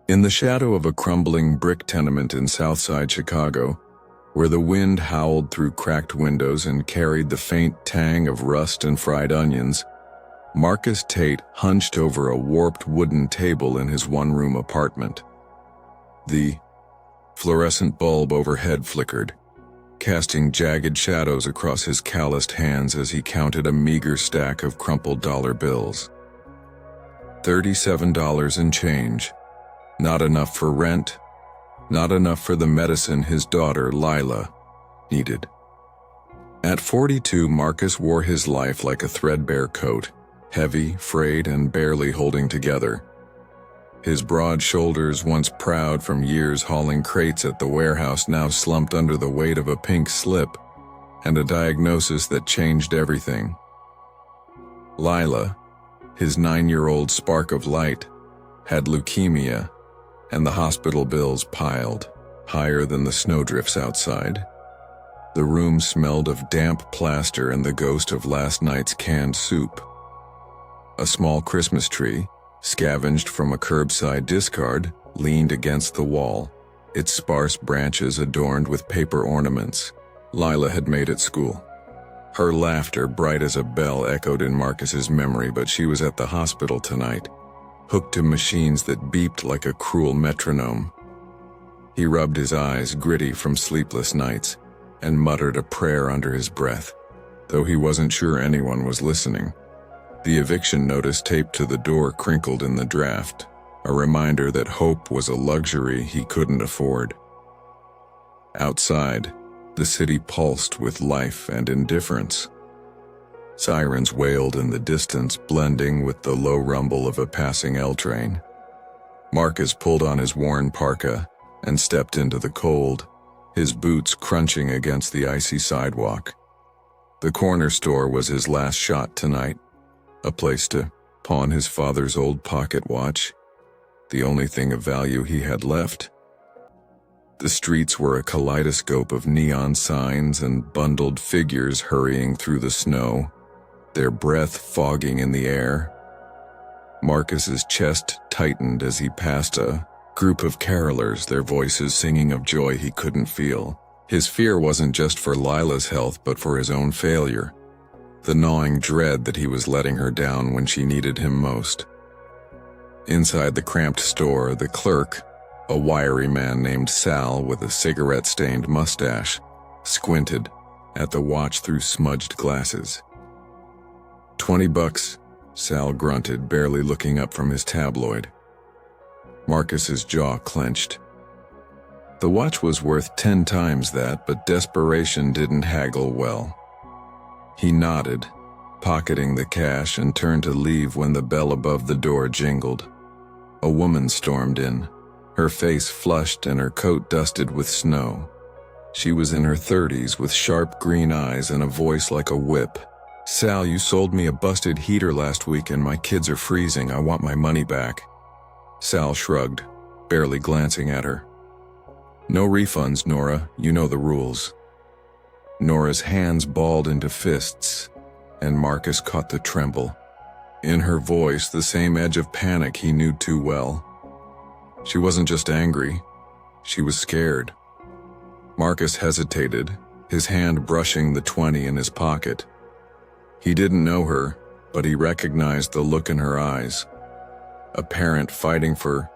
In the shadow of a crumbling brick tenement in Southside Chicago, where the wind howled through cracked windows and carried the faint tang of rust and fried onions, Marcus Tate hunched over a warped wooden table in his one-room apartment. The fluorescent bulb overhead flickered, casting jagged shadows across his calloused hands as he counted a meager stack of crumpled dollar bills. $37 and change. Not enough for rent, not enough for the medicine his daughter, Lila, needed. At 42, Marcus wore his life like a threadbare coat, heavy, frayed, and barely holding together. His broad shoulders, once proud from years hauling crates at the warehouse, now slumped under the weight of a pink slip and a diagnosis that changed everything. Lila, his 9-year-old spark of light, had leukemia, and the hospital bills piled higher than the snowdrifts outside. The room smelled of damp plaster and the ghost of last night's canned soup. A small Christmas tree, scavenged from a curbside discard, leaned against the wall, its sparse branches adorned with paper ornaments Lila had made at school. Her laughter, bright as a bell, echoed in Marcus's memory, but she was at the hospital tonight, hooked to machines that beeped like a cruel metronome. He rubbed his eyes, gritty from sleepless nights, and muttered a prayer under his breath, though he wasn't sure anyone was listening. The eviction notice taped to the door crinkled in the draft, a reminder that hope was a luxury he couldn't afford. Outside, the city pulsed with life and indifference. Sirens wailed in the distance, blending with the low rumble of a passing L train. Marcus pulled on his worn parka and stepped into the cold, his boots crunching against the icy sidewalk. The corner store was his last shot tonight, a place to pawn his father's old pocket watch, the only thing of value he had left. The streets were a kaleidoscope of neon signs and bundled figures hurrying through the snow, their breath fogging in the air. Marcus's chest tightened as he passed a group of carolers, their voices singing of joy he couldn't feel. His fear wasn't just for Lila's health, but for his own failure, the gnawing dread that he was letting her down when she needed him most. Inside the cramped store, the clerk, a wiry man named Sal with a cigarette-stained mustache, squinted at the watch through smudged glasses. $20, Sal grunted, barely looking up from his tabloid. Marcus's jaw clenched. The watch was worth 10 times that, but desperation didn't haggle well. He nodded, pocketing the cash, and turned to leave when the bell above the door jingled. A woman stormed in, her face flushed and her coat dusted with snow. She was in her 30s with sharp green eyes and a voice like a whip. "Sal, you sold me a busted heater last week and my kids are freezing. I want my money back." Sal shrugged, barely glancing at her. "No refunds, Nora. You know the rules." Nora's hands balled into fists, and Marcus caught the tremble. In her voice, the same edge of panic he knew too well. She wasn't just angry, she was scared. Marcus hesitated, his hand brushing the 20 in his pocket. He didn't know her, but he recognized the look in her eyes. A parent fighting for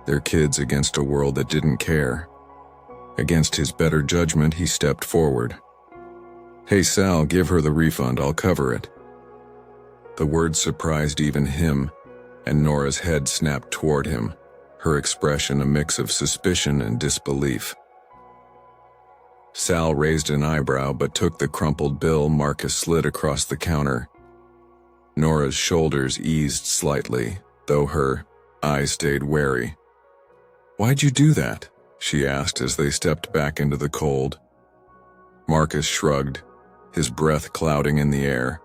their kids against a world that didn't care. Against his better judgment, he stepped forward. "Hey Sal, give her the refund, I'll cover it." The words surprised even him, and Nora's head snapped toward him, her expression a mix of suspicion and disbelief. Sal raised an eyebrow but took the crumpled bill Marcus slid across the counter. Nora's shoulders eased slightly, though her eyes stayed wary. "Why'd you do that?" she asked as they stepped back into the cold. Marcus shrugged, his breath clouding in the air.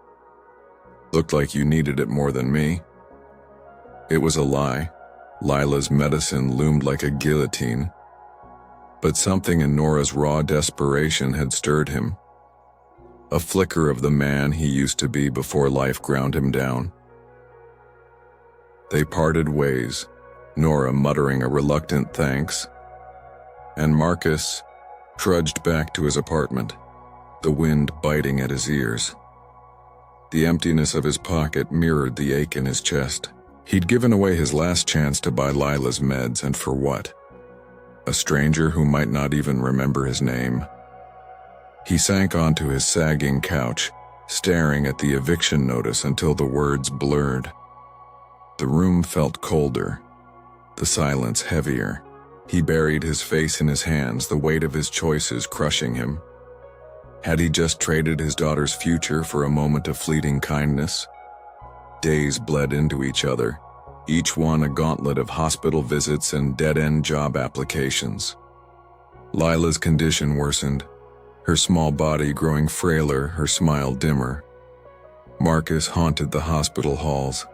"Looked like you needed it more than me." It was a lie. Lila's medicine loomed like a guillotine. But something in Nora's raw desperation had stirred him. A flicker of the man he used to be before life ground him down. They parted ways, Nora muttering a reluctant thanks, and Marcus trudged back to his apartment, the wind biting at his ears. The emptiness of his pocket mirrored the ache in his chest. He'd given away his last chance to buy Lila's meds, and for what? A stranger who might not even remember his name. He sank onto his sagging couch, staring at the eviction notice until the words blurred. The room felt colder, the silence heavier. He buried his face in his hands, the weight of his choices crushing him. Had he just traded his daughter's future for a moment of fleeting kindness? Days bled into each other, each one a gauntlet of hospital visits and dead-end job applications. Lila's condition worsened, her small body growing frailer, her smile dimmer. Marcus haunted the hospital halls,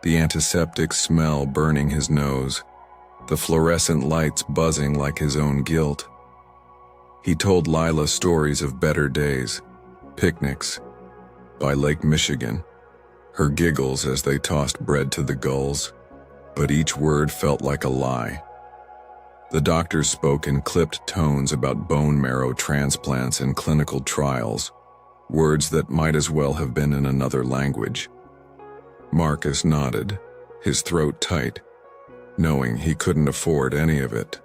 the antiseptic smell burning his nose, the fluorescent lights buzzing like his own guilt. He told Lila stories of better days, picnics by Lake Michigan, her giggles as they tossed bread to the gulls, but each word felt like a lie. The doctors spoke in clipped tones about bone marrow transplants and clinical trials, words that might as well have been in another language. Marcus nodded, his throat tight, knowing he couldn't afford any of it.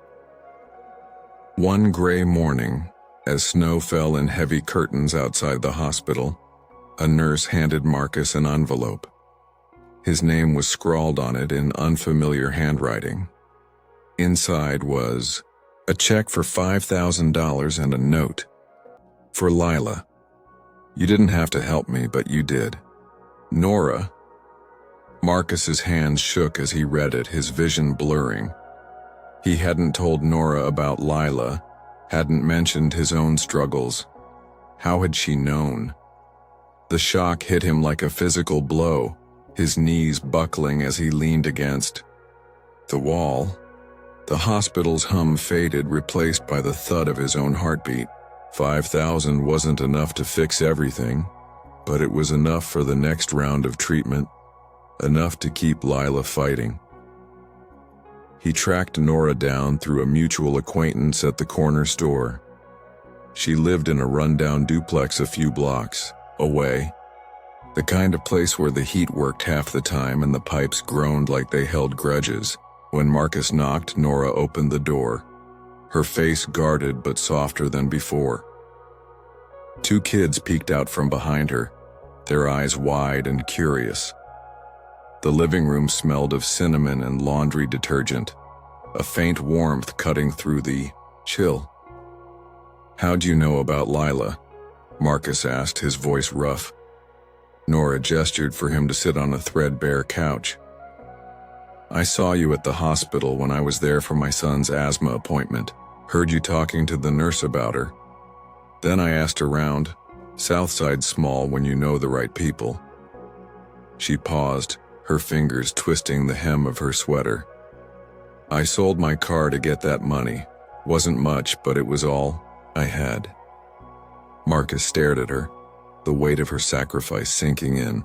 One gray morning, as snow fell in heavy curtains outside the hospital, a nurse handed Marcus an envelope. His name was scrawled on it in unfamiliar handwriting. Inside was a check for $5,000 and a note. For Lila. You didn't have to help me, but you did. Nora. Marcus's hands shook as he read it, his vision blurring. He hadn't told Nora about Lila, hadn't mentioned his own struggles. How had she known? The shock hit him like a physical blow, his knees buckling as he leaned against the wall. The hospital's hum faded, replaced by the thud of his own heartbeat. 5,000 wasn't enough to fix everything, but it was enough for the next round of treatment, enough to keep Lila fighting. He tracked Nora down through a mutual acquaintance at the corner store. She lived in a rundown duplex a few blocks away, the kind of place where the heat worked half the time and the pipes groaned like they held grudges. When Marcus knocked, Nora opened the door, her face guarded but softer than before. Two kids peeked out from behind her, their eyes wide and curious. The living room smelled of cinnamon and laundry detergent, a faint warmth cutting through the chill. "How'd you know about Lila?" Marcus asked, his voice rough. Nora gestured for him to sit on a threadbare couch. "I saw you at the hospital when I was there for my son's asthma appointment. Heard you talking to the nurse about her. Then I asked around. Southside's small when you know the right people." She paused, her fingers twisting the hem of her sweater. "I sold my car to get that money. Wasn't much, but it was all I had." Marcus stared at her, the weight of her sacrifice sinking in.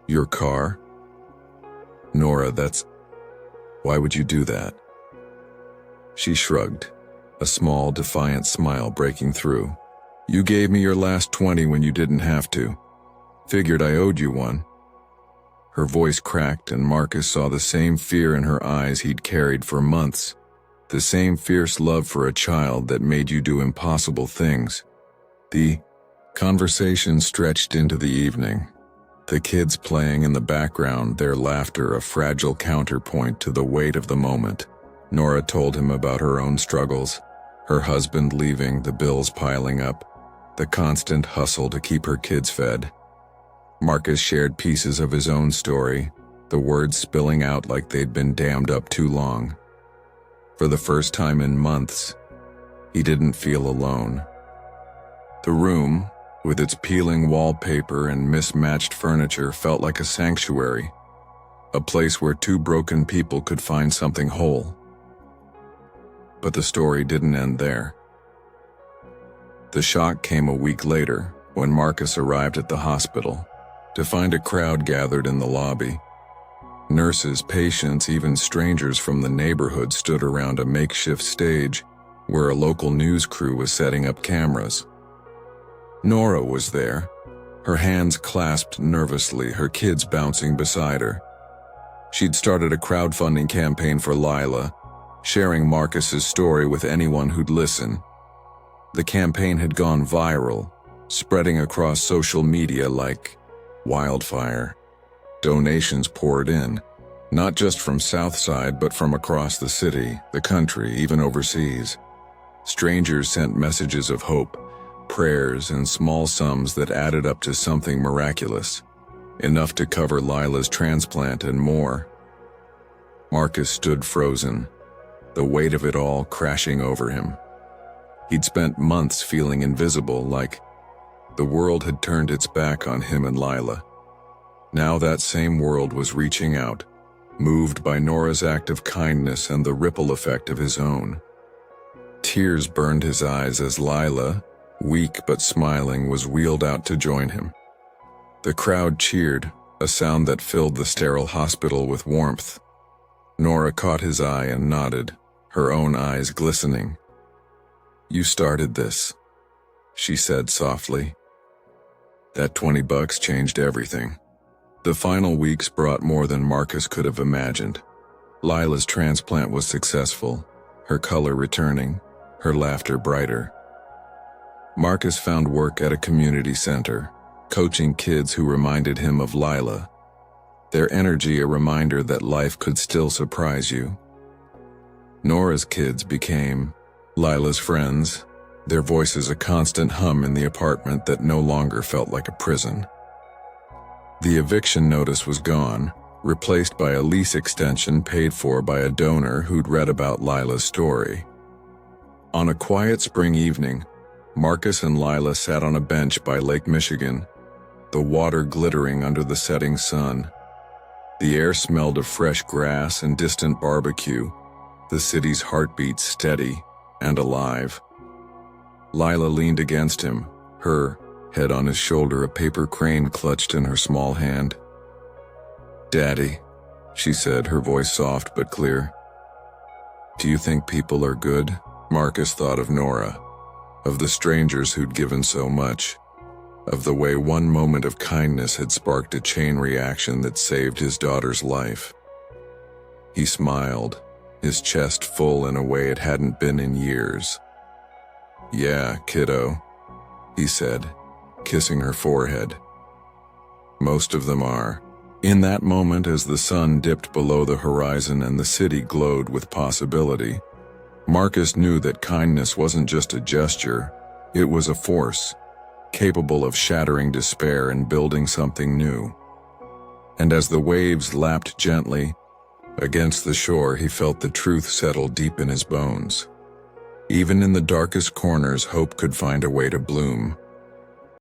"Your car?" "Nora, why would you do that?" She shrugged, a small, defiant smile breaking through. "You gave me your last 20 when you didn't have to. Figured I owed you one." Her voice cracked, and Marcus saw the same fear in her eyes he'd carried for months, the same fierce love for a child that made you do impossible things. The conversation stretched into the evening, the kids playing in the background, their laughter a fragile counterpoint to the weight of the moment. Nora told him about her own struggles, her husband leaving, the bills piling up, the constant hustle to keep her kids fed. Marcus shared pieces of his own story, the words spilling out like they'd been dammed up too long. For the first time in months, he didn't feel alone. The room, with its peeling wallpaper and mismatched furniture, felt like a sanctuary, a place where two broken people could find something whole. But the story didn't end there. The shock came a week later, when Marcus arrived at the hospital, to find a crowd gathered in the lobby. Nurses, patients, even strangers from the neighborhood stood around a makeshift stage where a local news crew was setting up cameras. Nora was there, her hands clasped nervously, her kids bouncing beside her. She'd started a crowdfunding campaign for Lila, sharing Marcus's story with anyone who'd listen. The campaign had gone viral, spreading across social media like wildfire. Donations poured in, not just from Southside but from across the city, the country, even overseas. Strangers sent messages of hope, prayers, and small sums that added up to something miraculous, enough to cover Lila's transplant and more. Marcus stood frozen, the weight of it all crashing over him. He'd spent months feeling invisible, like the world had turned its back on him and Lila. Now that same world was reaching out, moved by Nora's act of kindness and the ripple effect of his own. Tears burned his eyes as Lila, weak but smiling, was wheeled out to join him. The crowd cheered, a sound that filled the sterile hospital with warmth. Nora caught his eye and nodded, her own eyes glistening. "You started this," she said softly. That $20 changed everything. The final weeks brought more than Marcus could have imagined. Lila's transplant was successful, her color returning, her laughter brighter. Marcus found work at a community center, coaching kids who reminded him of Lila. Their energy a reminder that life could still surprise you. Nora's kids became Lila's friends, their voices a constant hum in the apartment that no longer felt like a prison. The eviction notice was gone, replaced by a lease extension paid for by a donor who'd read about Lila's story. On a quiet spring evening, Marcus and Lila sat on a bench by Lake Michigan, the water glittering under the setting sun. The air smelled of fresh grass and distant barbecue, the city's heartbeat steady and alive. Lila leaned against him, her head on his shoulder, a paper crane clutched in her small hand. "Daddy," she said, her voice soft but clear. "Do you think people are good?" Marcus thought of Nora, of the strangers who'd given so much, of the way one moment of kindness had sparked a chain reaction that saved his daughter's life. He smiled, his chest full in a way it hadn't been in years. "Yeah, kiddo," he said, kissing her forehead. "Most of them are." In that moment, as the sun dipped below the horizon and the city glowed with possibility, Marcus knew that kindness wasn't just a gesture, it was a force, capable of shattering despair and building something new. And as the waves lapped gently against the shore, he felt the truth settle deep in his bones. Even in the darkest corners, hope could find a way to bloom.